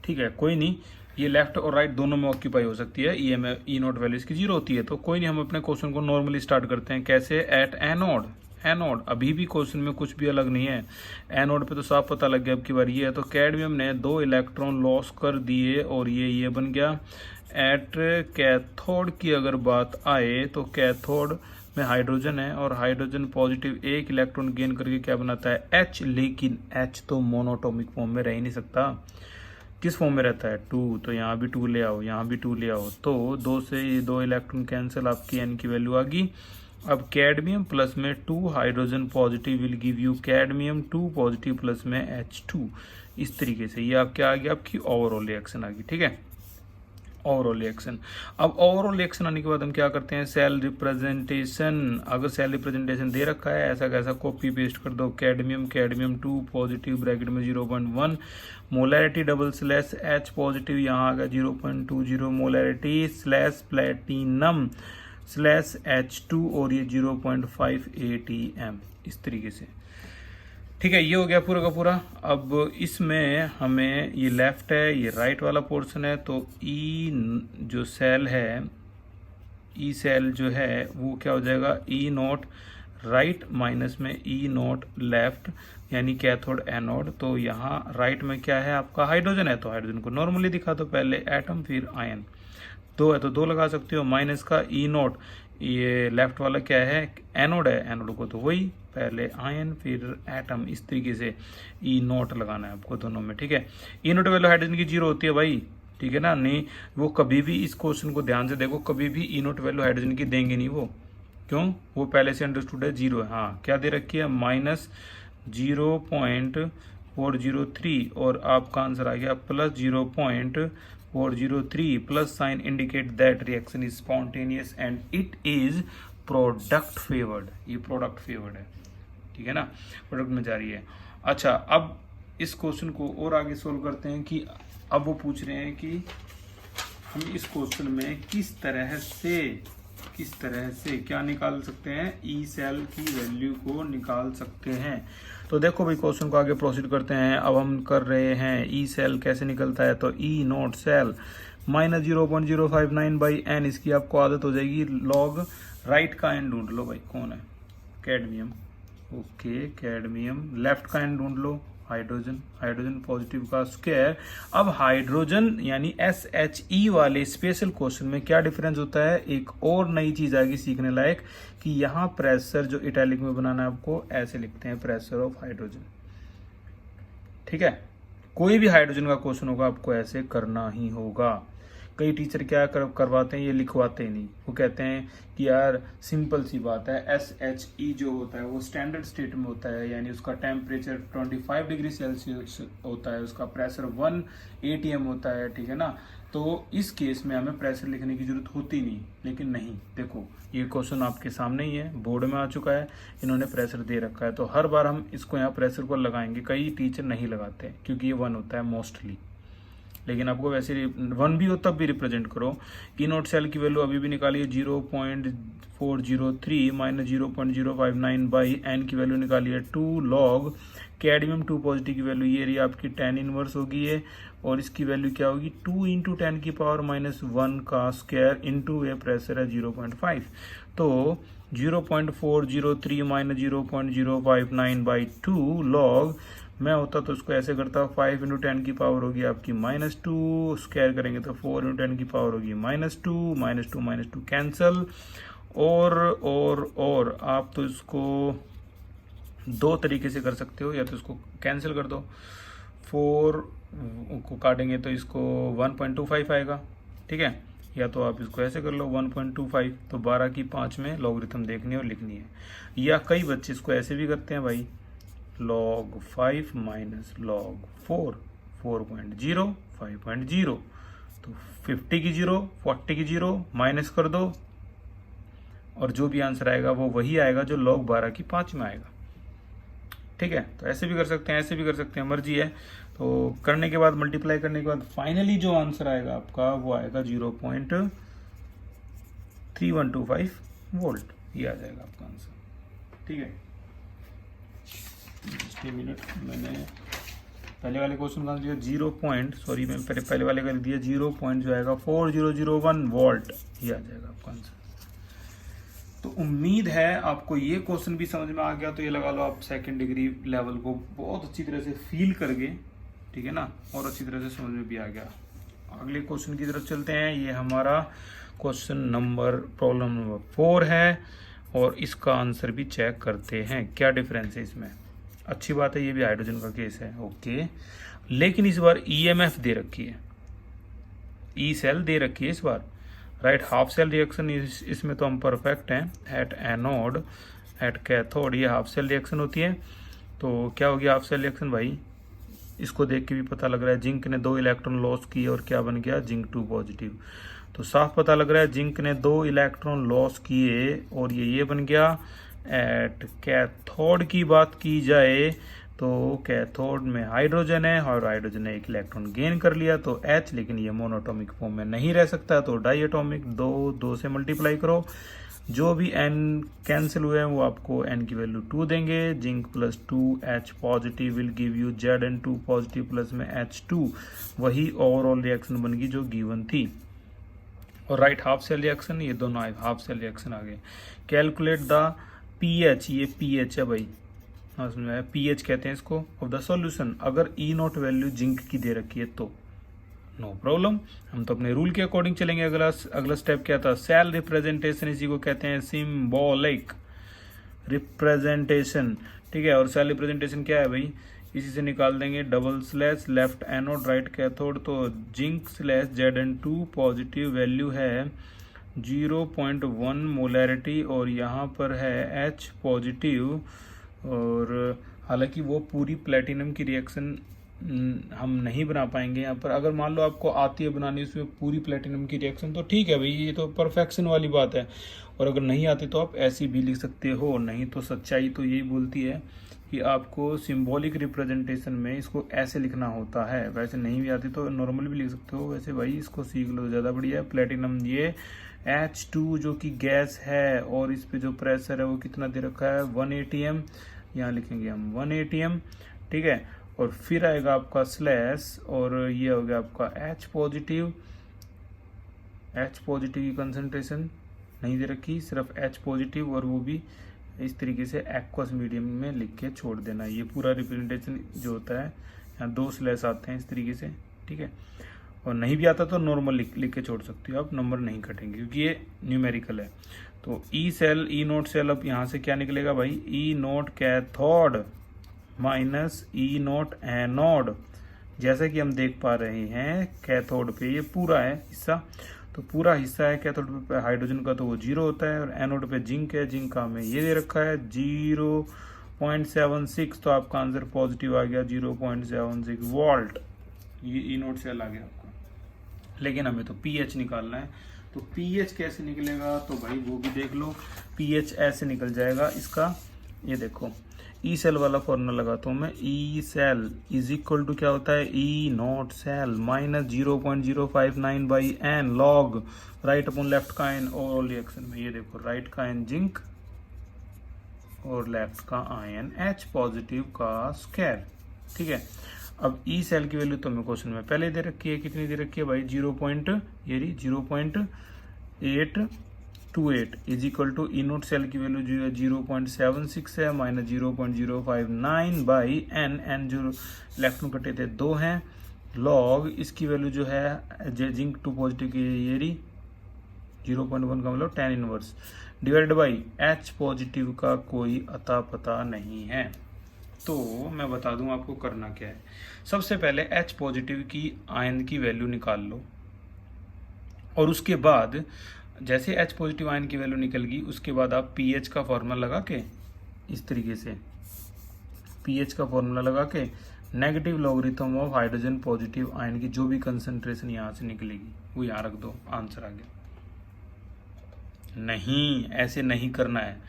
ठीक है, कोई नहीं। ये लेफ्ट और राइट दोनों में ऑक्यूपाई हो सकती है। ई नोट वैल्यू इसकी 0 होती है। तो कोई नहीं, हम अपने क्वेश्चन को नॉर्मली स्टार्ट करते हैं। कैसे? Eight anode. एनोड अभी भी क्वेश्चन में कुछ भी अलग नहीं है, एनोड पे तो साफ पता लग गया अब की बार ये है। तो कैडमियम ने 2 इलेक्ट्रॉन लॉस कर दिए और ये बन गया। एट कैथोड की अगर बात आए तो कैथोड में हाइड्रोजन है और हाइड्रोजन पॉजिटिव 1 इलेक्ट्रॉन गेन करके क्या बनाता है, H। लेकिन H तो मोनोटॉमिक फॉर्म में रह ही नहीं सकता, किस फॉर्म में रहता है, 2। तो यहाँ भी 2 ले आओ, यहाँ भी 2 ले आओ, तो 2 से ये 2 इलेक्ट्रॉन कैंसिल, आपकी N की वैल्यू आ गई। अब कैडमियम प्लस में 2 hydrogen positive will give you cadmium 2 positive plus में H2। इस तरीके से ये आपके आ गया, आपकी ओवरऑल रिएक्शन आ गई, ठीक है, ओवरऑल रिएक्शन। अब ओवरऑल रिएक्शन आने के बाद हम क्या करते हैं, सेल रिप्रेजेंटेशन। अगर सेल रिप्रेजेंटेशन दे रखा है ऐसा कैसा, कॉपी पेस्ट कर दो। कैडमियम 2 पॉजिटिव ब्रैकेट में 0.1 molarity double slash H positive, यहाँ आ गया 0.20 molarity slash platinum slash H2 और ये 0.5 ATM, इस तरीके से, ठीक है। ये हो गया पूरा का पूरा। अब इसमें हमें ये लेफ्ट है, ये राइट वाला पोर्शन है, तो ई जो सेल है, ई सेल जो है वो क्या हो जाएगा, ई नोट राइट माइनस में ई नोट लेफ्ट, यानी कैथोड एनोड। तो यहाँ राइट में क्या है आपका, हाइड्रोजन है, तो हाइड्रोजन को नॉर्मली दिखा दो, पहले एटम फिर आयन। 2 है तो 2 लगा सकते हो, माइनस का ई नोट, ये लेफ्ट वाला क्या है, एनोड है, एनोड को तो वही पहले आयन फिर एटम, इस तरीके से ई नोट लगाना है आपको दोनों में, ठीक है। ई नोट वैल्यू हाइड्रोजन की 0 होती है भाई, ठीक है ना। नहीं, वो कभी भी, इस क्वेश्चन को ध्यान से देखो, कभी भी ई नोट वैल्यू हाइड्रोजन की देंगे नहीं वो, क्यों, वो पहले से अंडरस्टूड है 0 है। हाँ, क्या दे रखी है, -0.403 और आपका आंसर आ गया plus 0.403 plus sign indicate that reaction is spontaneous and it is product favoured. ये प्रोडक्ट फेवर्ड है, ठीक है ना, प्रोडक्ट में जा रही है। अच्छा, अब इस क्वेश्चन को और आगे सोल्व करते हैं कि अब वो पूछ रहे हैं कि हम इस क्वेश्चन में किस तरह से क्या निकाल सकते हैं, ई सेल की वैल्यू को निकाल सकते हैं। तो देखो भाई, क्वेश्चन को आगे प्रोसीड करते हैं। अब हम कर रहे हैं ई सेल कैसे निकलता है, तो ई नोट सेल -0.059/n, इसकी आपको आदत हो जाएगी। लॉग राइट का एन ढूंढ लो भाई, कौन है, कैडमियम। Okay, cadmium. लेफ्ट का एन ढूंढ लो, हाइड्रोजन, हाइड्रोजन पॉजिटिव का स्क्वायर। अब हाइड्रोजन यानी SHE वाले स्पेशल क्वेश्चन में क्या डिफरेंस होता है, एक और नई चीज आएगी सीखने लायक कि यहाँ प्रेशर जो इटैलिक में बनाना है आपको ऐसे लिखते हैं, प्रेशर ऑफ हाइड्रोजन। ठीक है, कोई भी हाइड्रोजन का क्वेश्चन होगा आपको ऐसे करना ही होगा। कई टीचर क्या करवाते हैं, ये लिखवाते ही नहीं, वो कहते हैं कि यार सिंपल सी बात है, SHE जो होता है वो स्टैंडर्ड स्टेट में होता है, यानी उसका टेम्परेचर 25 डिग्री सेल्सियस होता है, उसका प्रेशर 1 ATM होता है, ठीक है ना। तो इस केस में हमें प्रेशर लिखने की जरूरत होती नहीं, लेकिन नहीं, देखो ये क्वेश्चन आपके सामने ही है, बोर्ड में आ चुका है, इन्होंने प्रेशर दे रखा है, तो हर बार हम इसको यहाँ प्रेशर को लगाएंगे। कई टीचर नहीं लगाते क्योंकि ये 1 होता है मोस्टली, लेकिन आपको वैसे 1 भी हो तब भी रिप्रेजेंट करो। ई नोट सेल की वैल्यू अभी भी निकालिए 0.403 माइनस 0.059 बाई एन की वैल्यू निकालिए 2 लॉग कैडमियम 2 पॉजिटिव की वैल्यू ये रही आपकी 10 इनवर्स होगी है, और इसकी वैल्यू क्या होगी 2 इंटू 10 की पावर माइनस 1 का स्क्वायर इंटू ये प्रेशर है 0.5। तो 0.403 माइनस 0.059 बाई 2 लॉग, मैं होता तो इसको ऐसे करता, 5 इंटू 10 की पावर होगी आपकी -2, स्क्वायर करेंगे तो 4 इंटू 10 की पावर होगी -2, -2 कैंसल। और आप तो इसको दो तरीके से कर सकते हो, या तो इसको कैंसिल कर दो, 4 को काटेंगे तो इसको 1.25 आएगा, ठीक है, या तो आप इसको ऐसे कर लो 1.25, तो 12 की 5 में लॉगरिथम देखनी और लिखनी है। या कई बच्चे इसको ऐसे भी करते हैं भाई, log 5 माइनस log 4, 4.0 5.0, तो 50 की 0 40 की 0 माइनस कर दो, और जो भी आंसर आएगा वो वही आएगा जो log 12 की 5 में आएगा। ठीक है, तो ऐसे भी कर सकते हैं, ऐसे भी कर सकते हैं, मर्जी है। तो करने के बाद, मल्टीप्लाई करने के बाद फाइनली जो आंसर आएगा आपका वो आएगा 0.3125 वोल्ट, ये आ जाएगा आपका आंसर। ठीक है, जस्ट मिनट, मैंने पहले वाले क्वेश्चन का आंसर मैंने पहले वाले का लिख दिया 0. जो आएगा 4001 वोल्ट, ये आ जाएगा आपका आंसर। तो उम्मीद है आपको ये क्वेश्चन भी समझ में आ गया। तो ये लगा लो आप सेकंड डिग्री लेवल को बहुत अच्छी तरह से फील कर गए, ठीक है ना, और अच्छी तरह से समझ में भी आ गया। अगले क्वेश्चन की तरफ चलते हैं। ये हमारा प्रॉब्लम नंबर 4 है, और इसका आंसर भी चेक करते हैं क्या डिफरेंस है इसमें। अच्छी बात है, ये भी हाइड्रोजन का केस है, ओके, लेकिन इस बार EMF दे रखी है, ई सेल दे रखी है इस बार, राइट। हाफ सेल रिएक्शन इसमें तो हम परफेक्ट हैं। एट एनोड, एट कैथोड ये हाफ सेल रिएक्शन होती है। तो क्या हो गया हाफ सेल रिएक्शन भाई, इसको देख के भी पता लग रहा है जिंक ने 2 इलेक्ट्रॉन लॉस किए और क्या बन गया, जिंक 2 पॉजिटिव। तो साफ पता लग रहा है जिंक ने 2 इलेक्ट्रॉन लॉस किए और ये बन गया। एट कैथोड की बात की जाए तो कैथोड में हाइड्रोजन है, और हाइड्रोजन ने 1 इलेक्ट्रॉन गेन कर लिया तो H, लेकिन ये मोनोटॉमिक फॉर्म में नहीं रह सकता, तो डाइएटॉमिक, 2 से मल्टीप्लाई करो, जो भी N कैंसिल हुए हैं वो आपको N की वैल्यू 2 देंगे। Zinc plus 2H positive will give you Zn2 positive plus में H2, वही ओवरऑल रिएक्शन बन गई जो गिवन थी। और राइट हाफ सेल रिएक्शन, ये दोनों हाफ सेल रिएक्शन आ गए। कैलकुलेट द pH, ये pH है भाई, हाँ समझ में आया, pH कहते हैं इसको, ऑफ द सॉल्यूशन। अगर E0 वैल्यू जिंक की दे रखी है तो नो प्रॉब्लम, हम तो अपने रूल के अकॉर्डिंग चलेंगे। अगला स्टेप क्या था, सेल रिप्रेजेंटेशन, इसी को कहते हैं सिंबॉलिक रिप्रेजेंटेशन, ठीक है। और सेल रिप्रेजेंटेशन क्या है भाई, इसी से निकाल देंगे double slash left anode right cathode, तो zinc slash Zn2 positive value है 0.1 मोलैरिटी, और यहाँ पर है H पॉजिटिव। और हालांकि वो पूरी प्लेटिनम की रिएक्शन हम नहीं बना पाएंगे यहाँ पर। अगर मान लो आपको आती है बनानी उसमें पूरी प्लेटिनम की रिएक्शन, तो ठीक है भाई, ये तो परफेक्शन वाली बात है। और अगर नहीं आती तो आप ऐसी भी लिख सकते हो, नहीं तो सच्चाई तो यही बोलती है कि आपको सिंबॉलिक रिप्रेजेंटेशन में इसको ऐसे लिखना होता है। वैसे नहीं भी आती तो नॉर्मल भी लिख सकते हो, वैसे भाई इसको सीख लो, ज़्यादा बढ़िया है। प्लेटिनम ये H2 जो कि गैस है, और इस पे जो प्रेशर है वो कितना दे रखा है 1 ATM, यहाँ लिखेंगे हम 1 ATM, ठीक है। और फिर आएगा आपका स्लैश, और ये हो गया आपका H पॉजिटिव की कंसंट्रेशन नहीं दे रखी, सिर्फ H पॉजिटिव, और वो भी इस तरीके से एक्वस मीडियम में लिख के छोड़ देना। ये पूरा रिप्रेजेंटेशन जो होता है, यहाँ 2 स्लैश आते हैं इस तरीके से, ठीक है। और नहीं भी आता तो नॉर्मल लिख के छोड़ सकते हो आप, नंबर नहीं कटेंगे क्योंकि ये न्यूमेरिकल है। तो E cell E naught cell, अब यहाँ से क्या निकलेगा भाई, ई नोट कैथोड माइनस ई नोट एनोड। जैसा कि हम देख पा रहे हैं कैथोड पे ये पूरा है हिस्सा, तो पूरा हिस्सा है कैथोड पे हाइड्रोजन का, तो वो 0 होता है। और एनोड पे जिंक है, जिंक का हमें ये दे रखा है 0.76, तो आपका आंसर पॉजिटिव आ गया 0.76 वोल्ट। ये ई नोट सेल आ गया आपका। लेकिन हमें तो पीएच निकालना है, तो पीएच कैसे निकलेगा, तो भाई वो भी देख लो। पीएच ऐसे निकल जाएगा इसका, ये देखो ई सेल वाला फॉर्मूला लगाता हूँ मैं। E cell is equal to क्या होता है, E naught cell minus 0.059 by n log right upon left का आयन और रिएक्शन में। ये देखो राइट का आयन जिंक और लेफ्ट का आयन एच पॉजिटिव का स्क्वायर, ठीक है। अब ई सेल की वैल्यू तो हमें क्वेश्चन में पहले दे रखी है, कितनी दे रखी है भाई, 0.28 is equal to E naught cell की वैल्यू जो है 0.76 है माइनस 0.059 बाई एन जो लेफ्ट में कटे थे 2 हैं, लॉग इसकी वैल्यू जो है जिंक 2 पॉजिटिव की ये रही 0.1 का मतलब 10 inverse divided by H positive का कोई अता पता नहीं है। तो मैं बता दूं आपको करना क्या है। सबसे पहले एच पॉजिटिव की आयन की वैल्यू निकाल लो, और उसके बाद जैसे एच पॉजिटिव आयन की वैल्यू निकल गई उसके बाद आप पीएच का फॉर्मूला लगा के इस तरीके से पीएच का फॉर्मूला लगा के negative logarithm of hydrogen positive ion की जो भी कंसंट्रेशन यहाँ से निकलेगी वो यहाँ रख दो, आंसर आ गया। नहीं, ऐसे नहीं करना है,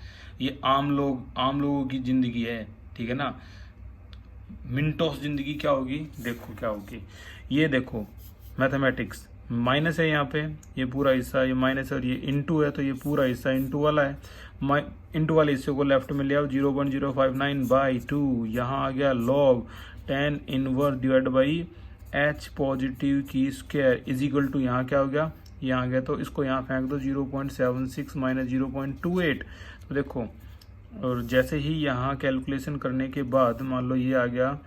ये आम लोगों की जिंदगी है, ठीक है ना। मिनटोस जिंदगी क्या होगी, देखो क्या होगी। ये देखो मैथमेटिक्स माइनस है यहाँ पे, ये पूरा हिस्सा ये माइनस और ये इनटू है, तो ये पूरा हिस्सा इनटू वाला है। इनटू वाले हिस्से को लेफ्ट में ले आओ, 0.059 बाई 2 यहाँ आ गया log 10 inverse divide by H positive की स्क्वायर इज इक्वल टू यहाँ क्या हो गया, यहाँ आ गया, तो इसको यहाँ फेंक दो 0.76 माइनस 0.28। तो देखो, और जैसे ही यहाँ कैलकुलेशन करने के बाद मान लो ये आ गया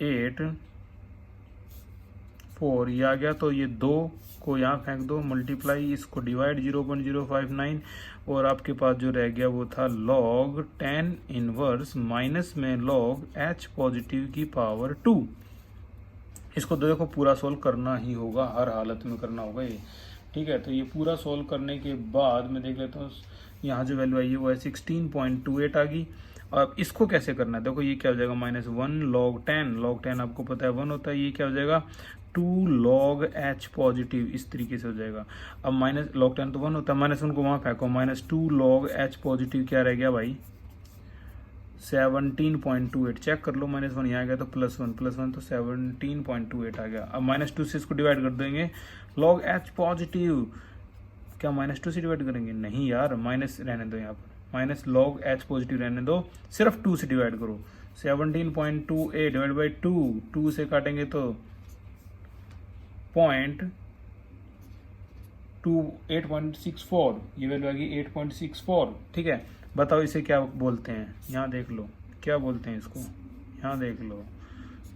8.4 ये आ गया, तो ये 2 को यहाँ फेंक दो, मल्टीप्लाई इसको डिवाइड 0.059 और आपके पास जो रह गया वो था लॉग 10 इनवर्स माइनस में लॉग एच पॉजिटिव की पावर 2। इसको तो देखो पूरा सोल्व करना ही होगा, हर हालत में करना होगा ये, ठीक है। तो ये पूरा सोल्व करने के बाद मैं देख लेता हूँ यहाँ जो वैल्यू आई है वो है 16.28 आ गई। अब इसको कैसे करना है, देखो ये क्या हो जाएगा -1 log 10 आपको पता है 1 होता है, ये क्या हो जाएगा 2 log h पॉजिटिव, इस तरीके से हो जाएगा। अब माइनस log 10 तो 1 होता है, -1 को वहाँ फेंको, -2 log h पॉजिटिव क्या रह गया भाई 17.28, चेक कर लो, -1 यहाँ आ गया तो +1 तो 17.28 आ गया। अब -2 से इसको डिवाइड कर देंगे, log h पॉजिटिव क्या -2 से डिवाइड करेंगे, नहीं यार माइनस रहने दो, यहाँ पर माइनस log h पॉजिटिव रहने दो, सिर्फ 2 से डिवाइड करो, 17.28 डिवाइड बाई 2 से काटेंगे तो 8.64, ये वैल्यू आ गई 8.64, ठीक है। बताओ इसे क्या बोलते हैं, यहाँ देख लो क्या बोलते हैं इसको, यहाँ देख लो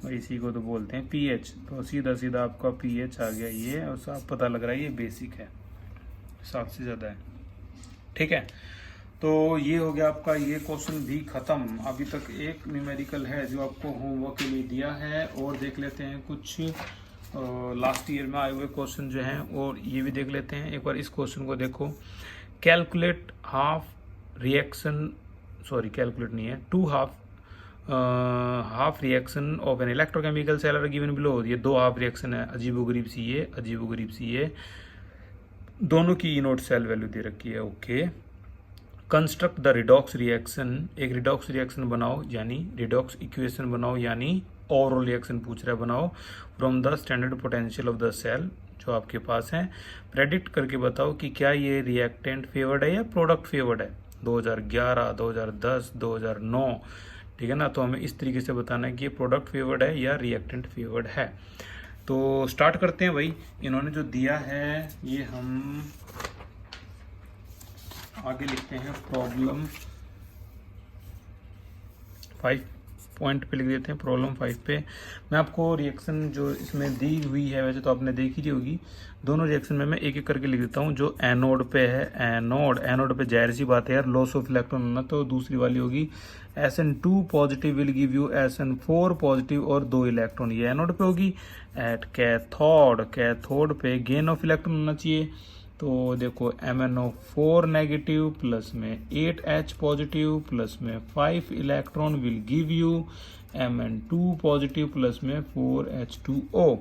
भाई, इसी को तो बोलते हैं पीएच। तो सीधा सीधा आपका पीएच आ गया ये, और साफ पता लग रहा है ये बेसिक है, 7 से ज़्यादा है, ठीक है। तो ये हो गया आपका ये क्वेश्चन भी खत्म। अभी तक एक न्यूमेरिकल है जो आपको होमवर्क के लिए दिया है, और देख लेते हैं कुछ लास्ट ईयर में आए हुए क्वेश्चन जो हैं, और ये भी देख लेते हैं। एक बार इस क्वेश्चन को देखो, calculate half reaction, sorry calculate नहीं है, 2 half reaction of an electrochemical cell are given below. ये 2 हाफ रिएक्शन है, अजीबोगरीब सी ये, दोनों की इनोट सेल वैल्यू दे रखी है, okay. Construct the redox reaction, एक रिडॉक्स रिएक्शन बनाओ यानी रिडॉक्स इक्वेशन बनाओ, यानी ओवरऑल रिएक्शन पूछ रहा है, बनाओ from the standard potential of the cell जो आपके पास है। प्रेडिक्ट करके बताओ कि क्या ये रिएक्टेंट फेवर्ड है या प्रोडक्ट फेवर्ड है, 2011, 2010, 2009, ठीक है ना। तो हमें इस तरीके से बताना है कि ये प्रोडक्ट फेवर्ड है या रिएक्टेंट फेवर्ड है। तो स्टार्ट करते हैं भाई, इन्होंने जो दिया है ये हम आगे लिखते हैं प्रॉब्लम 5 पॉइंट पे लिख देते हैं, प्रॉब्लम 5 पे। मैं आपको रिएक्शन जो इसमें दी हुई है वैसे तो आपने देखी ही होगी, दोनों रिएक्शन में मैं एक एक करके लिख देता हूँ। जो एनोड पे है, एनोड पे जाहिर सी बात है यार लॉस ऑफ इलेक्ट्रॉन होना, तो दूसरी वाली होगी Sn2 positive will give you Sn4 positive और 2 इलेक्ट्रॉन, ये एनोड पे होगी। एट कैथोड पे गेन ऑफ इलेक्ट्रॉन होना चाहिए, तो देखो MnO4 नेगेटिव प्लस में 8H पॉजिटिव प्लस में 5 electron will give you Mn2 positive plus में 4H2O।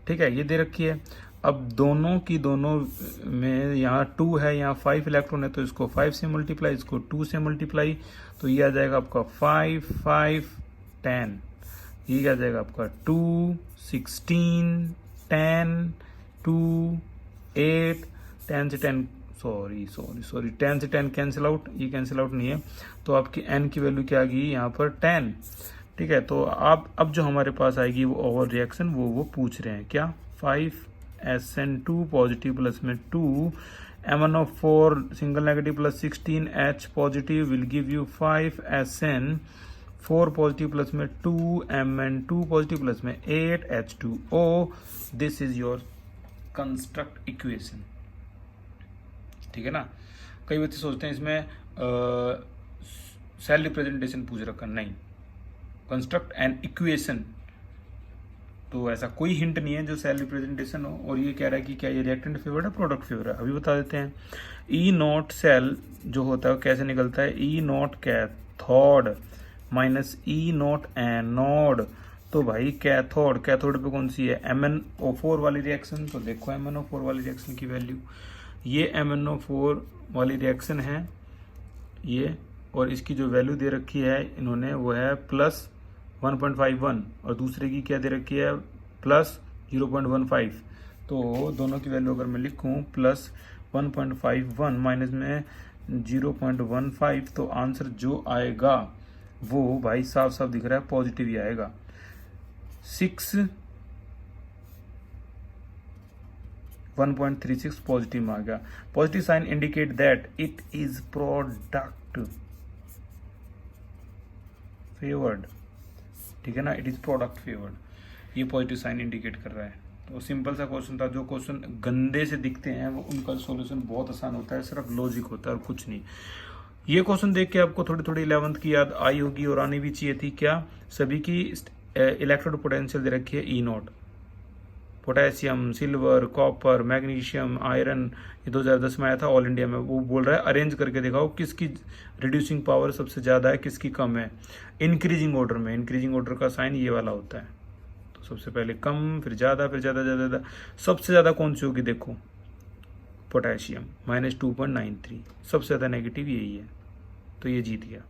ठीक है, ये दे रखी है। अब दोनों की दोनों में यहाँ 2 है, यहाँ 5 इलेक्ट्रॉन है, तो इसको 5 से मल्टीप्लाई, इसको 2 से मल्टीप्लाई, तो ये आ जाएगा आपका 5 5 10, ये आ जाएगा आपका 2 16 10 2 8 10 से 10 सॉरी 10 से 10 कैंसिल आउट, ये कैंसिल आउट नहीं है, तो आपकी n की वैल्यू क्या आ गई यहाँ पर 10। ठीक है, तो आप अब जो हमारे पास आएगी वो ओवर रिएक्शन वो पूछ रहे हैं क्या, 5 Sn2 पॉजिटिव प्लस में 2 MnO4 single negative plus 16H positive will give you 5 Sn4 positive plus में 2 Mn2 पॉजिटिव प्लस में 8H2O। This is your construct equation. ठीक है ना। कई बच्चे सोचते हैं इसमें सेल रिप्रेजेंटेशन पूछ रखा, नहीं, कंस्ट्रक्ट एन इक्वेशन, तो ऐसा कोई हिंट नहीं है जो सेल रिप्रेजेंटेशन हो। और ये कह रहा है कि क्या ये रिएक्टेंट फेवर है प्रोडक्ट फेवर है, अभी बता देते हैं। ई नॉट सेल जो होता है कैसे निकलता है, E naught cathode minus E naught anode, तो भाई कैथोड पे कौन सी है, MnO4 वाली रिएक्शन, तो देखो MnO4 वाली रिएक्शन की वैल्यू, ये MnO4 वाली रिएक्शन है ये, और इसकी जो वैल्यू दे रखी है इन्होंने वो है प्लस 1.51 और दूसरे की क्या दे रखी है प्लस 0.15, तो दोनों की वैल्यू अगर मैं लिखूं प्लस 1.51 माइनस में 0.15, तो आंसर जो आएगा वो भाई साफ साफ दिख रहा है पॉजिटिव ही आएगा। 1.36 पॉजिटिव में आ गया। Positive sign indicate that it is product favoured, ठीक है ना, इट इज प्रोडक्ट फेवर्ड, ये पॉजिटिव साइन इंडिकेट कर रहा है। तो सिंपल सा क्वेश्चन था, जो क्वेश्चन गंदे से दिखते हैं वो उनका सॉल्यूशन बहुत आसान होता है, सिर्फ लॉजिक होता है और कुछ नहीं। ये क्वेश्चन देख के आपको थोड़ी थोड़ी 11th की याद आई होगी और आनी भी चाहिए थी। क्या, सभी की इलेक्ट्रोड पोटेंशियल दे रखी है E naught, potassium, silver, copper, magnesium, iron, ये 2010 में आया था ऑल इंडिया में। वो बोल रहा है अरेंज करके दिखाओ किसकी रिड्यूसिंग पावर सबसे ज़्यादा है किसकी कम है, इंक्रीजिंग ऑर्डर में। इंक्रीजिंग ऑर्डर का साइन ये वाला होता है, तो सबसे पहले कम, फिर ज़्यादा, फिर ज़्यादा ज़्यादा। सबसे ज़्यादा कौन सी होगी, देखो पोटेशियम -2.93, सबसे ज़्यादा नेगेटिव यही है, तो ये जीत गया।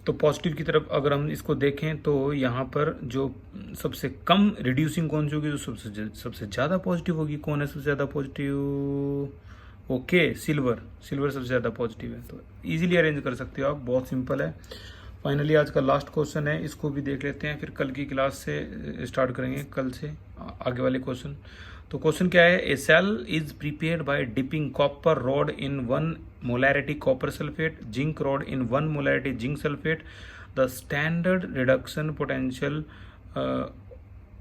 तो पॉजिटिव की तरफ अगर हम इसको देखें तो यहाँ पर जो सबसे कम रिड्यूसिंग कौन सी होगी, जो सबसे ज़्यादा पॉजिटिव होगी। कौन है सबसे ज़्यादा पॉजिटिव, ओके, सिल्वर सबसे ज़्यादा पॉजिटिव है, तो इजीली अरेंज कर सकते हो आप, बहुत सिंपल है। फाइनली आज का लास्ट क्वेश्चन है, इसको भी देख लेते हैं, फिर कल की क्लास से स्टार्ट करेंगे, कल से आगे वाले क्वेश्चन। तो क्वेश्चन क्या है, a cell is prepared by dipping copper rod in 1 molarity copper sulphate, zinc rod in 1 molarity zinc sulphate, the standard reduction potential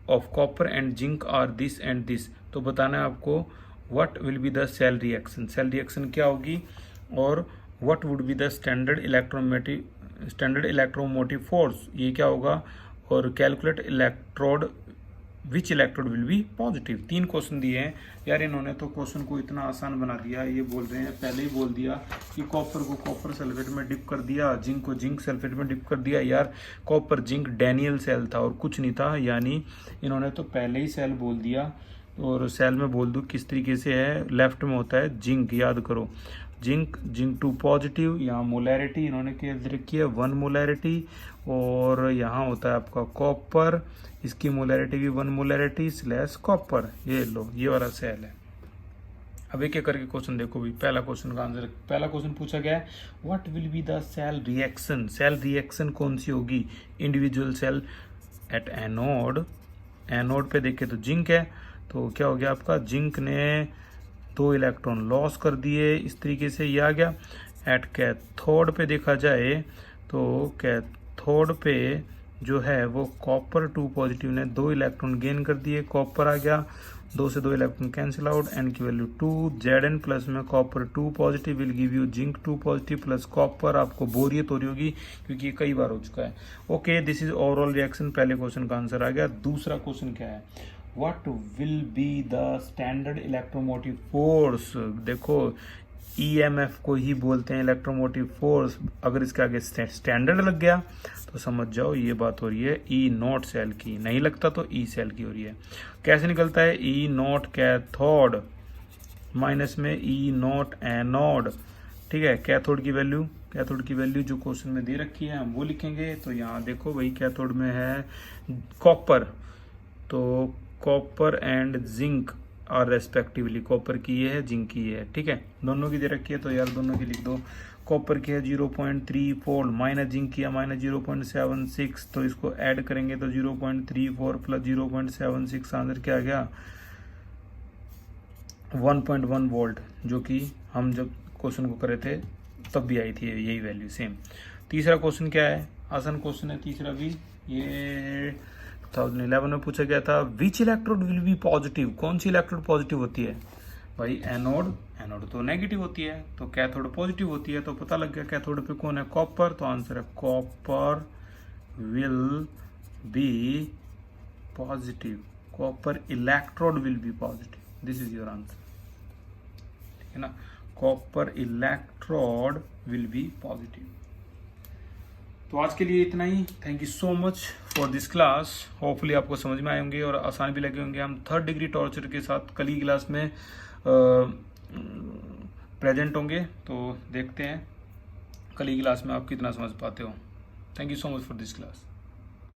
of copper and zinc are this and this. तो बताना है आपको what will be the cell reaction, cell reaction क्या होगी, और what would be the standard electromotive force, ये क्या होगा, और calculate electrode which electrode will be positive. 3 question दिए हैं यार, इन्होंने तो क्वेश्चन को इतना आसान बना दिया। ये बोल रहे हैं, पहले ही बोल दिया कि कॉपर को कॉपर सल्फेट में डिप कर दिया, जिंक को जिंक सल्फेट में डिप कर दिया। यार कॉपर जिंक डैनियल सेल था और कुछ नहीं था, यानी इन्होंने तो पहले ही सेल बोल दिया। और सेल में बोल दूँ किस तरीके से है, लेफ्ट में होता है जिंक, याद करो, जिंक 2 पॉजिटिव, यहाँ मोलैरिटी इन्होंने क्या रखी है 1 मोलैरिटी, और यहाँ होता है आपका कॉपर, इसकी मोलैरिटी भी 1 मोलैरिटी / कॉपर। ये लो, ये वाला सेल है। अब एक एक करके क्वेश्चन देखो भी। पहला क्वेश्चन का आंसर, पहला क्वेश्चन पूछा गया है what will be the cell reaction, cell reaction कौन सी होगी, individual cell at anode, anode पे देखे तो जिंक है, तो क्या हो गया आपका, जिंक ने 2 इलेक्ट्रॉन लॉस कर दिए, इस तरीके से ये आ गया। एट कैथोड पे देखा जाए तो कैथोड पे जो है वो कॉपर 2 पॉजिटिव ने 2 इलेक्ट्रॉन गेन कर दिए, कॉपर आ गया, 2 से 2 इलेक्ट्रॉन कैंसिल आउट, एन की वैल्यू 2, Zn प्लस में copper 2 positive will give you zinc 2 positive plus copper. आपको बोरियत हो रही होगी क्योंकि ये कई बार हो चुका है। Okay, this is overall reaction. पहले क्वेश्चन का आंसर आ गया। दूसरा क्वेश्चन क्या है, what will be the standard electromotive force. देखो ईएमएफ को ही बोलते हैं इलेक्ट्रोमोटिव फोर्स, अगर इसके आगे स्टैंडर्ड लग गया तो समझ जाओ ये बात हो रही है ई नॉट सेल की, नहीं लगता तो ई सेल की हो रही है। कैसे निकलता है, ई नॉट कैथोड माइनस में ई नॉट एनोड। ठीक है, कैथोड की वैल्यू जो क्वेश्चन में दे रखी है हम वो लिखेंगे। तो यहाँ देखो भाई कैथोड में है कॉपर, तो कॉपर एंड जिंक और रेस्पेक्टिवली, कॉपर की ये है, जिंक की ये है। ठीक है, दोनों की दे रखी है तो यार दोनों की लिख दो। कॉपर की है 0.34 माइनस जिंक की है माइनस 0.76, तो इसको ऐड करेंगे तो 0.34 प्लस 0.76 आंसर क्या आ गया 1.1 वोल्ट, जो कि हम जब क्वेश्चन को करे थे तब भी आई थी यही वैल्यू सेम। तीसरा क्वेश्चन क्या है, आसान क्वेश्चन है तीसरा भी, ये 2011 में पूछा गया था। विच इलेक्ट्रोड विल बी पॉजिटिव, कौन सी इलेक्ट्रोड पॉजिटिव होती है भाई, एनोड तो नेगेटिव होती है, तो कैथोड पॉजिटिव होती है। तो पता लग गया कैथोड पे कौन है, कॉपर, तो आंसर है copper will be positive, copper electrode will be positive, this is your answer, ठीक है ना, copper electrode will be positive. तो आज के लिए इतना ही, thank you so much for this class, hopefully आपको समझ में आए होंगे और आसान भी लगे होंगे। हम 3rd डिग्री टॉर्चर के साथ कल की क्लास में प्रेजेंट होंगे, तो देखते हैं कल की क्लास में आप कितना समझ पाते हो। Thank you so much for this class.